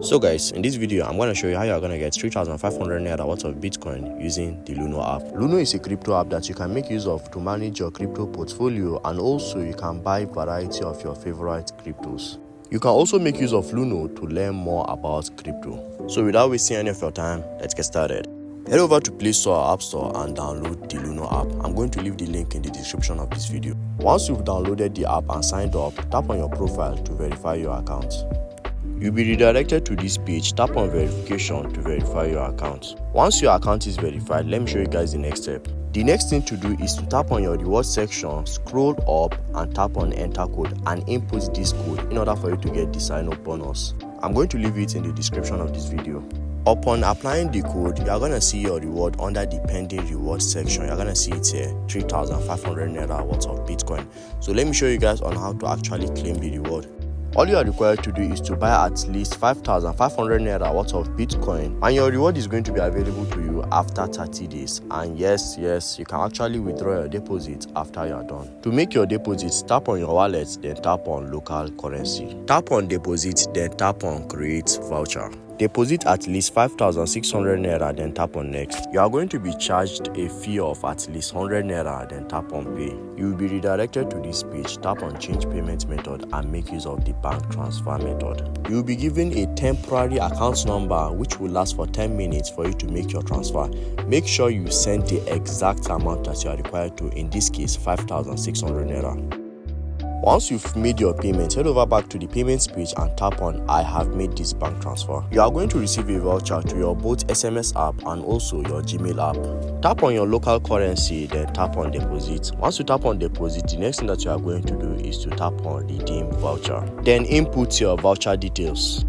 So guys, in this video I'm going to show you how you're going to get 3,500 naira worth of Bitcoin using the Luno app. Luno is a crypto app that you can make use of to manage your crypto portfolio, and also you can buy variety of your favorite cryptos. You can also make use of Luno to learn more about crypto. So without wasting any of your time, let's get started. Head over to Play Store or App Store and download the Luno app. I'm going to leave the link in the description of this video. Once you've downloaded the app and signed up, tap on your profile to verify your account. You'll be redirected to this page. Tap on verification to verify your account. Once your account is verified, let me show you guys the next step. The next thing to do is to tap on your reward section, scroll up and tap on enter code and input this code in order for you to get the sign up bonus. I'm going to leave it in the description of this video. Upon applying the code, you are going to see your reward under the pending reward section. You're going to see it here, 3,500 naira worth of Bitcoin. So let me show you guys on how to actually claim the reward. All you are required to do is to buy at least 5,500 naira worth of Bitcoin, and your reward is going to be available to you after 30 days. And yes, you can actually withdraw your deposit after you are done. To make your deposit, tap on your wallet, then tap on local currency. Tap on deposit, then tap on create voucher. Deposit at least 5,600 naira, then tap on next. You are going to be charged a fee of at least 100 naira, then tap on pay. You will be redirected to this page. Tap on change payment method and make use of the bank transfer method. You will be given a temporary account number which will last for 10 minutes for you to make your transfer. Make sure you send the exact amount that you are required to, in this case 5,600 naira. Once you've made your payment, head over back to the payments page and tap on I have made this bank transfer. You are going to receive a voucher to your both SMS app and also your Gmail app. Tap on your local currency, then tap on deposit. Once you tap on deposit, the next thing that you are going to do is to tap on redeem voucher. Then input your voucher details.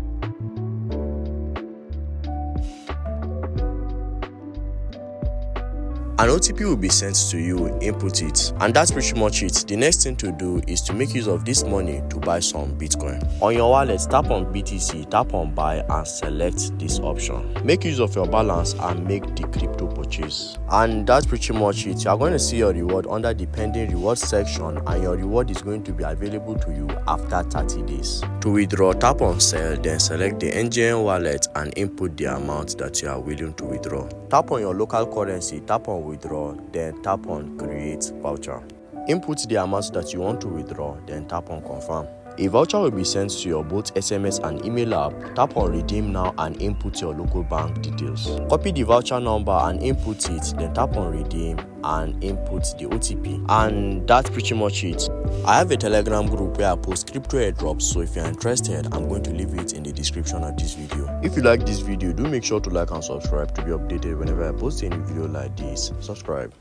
An OTP will be sent to you, input it, and that's pretty much it. The next thing to do is to make use of this money to buy some Bitcoin. On your wallet, tap on BTC, tap on buy and select this option. Make use of your balance and make the crypto purchase. And that's pretty much it. You are going to see your reward under the pending reward section, and your reward is going to be available to you after 30 days. To withdraw, tap on sell, then select the NGN wallet and input the amount that you are willing to withdraw. Tap on your local currency, tap on withdraw, then tap on create voucher. Input the amount that you want to withdraw, then tap on confirm. A voucher will be sent to your both SMS and email app. Tap on redeem now and input your local bank details. Copy the voucher number and input it, then tap on redeem and input the OTP. And that's pretty much it. I have a Telegram group where I post crypto airdrops, so if you're interested, I'm going to leave it in the description of this video. If you like this video, do make sure to like and subscribe to be updated whenever I post any video like this. Subscribe.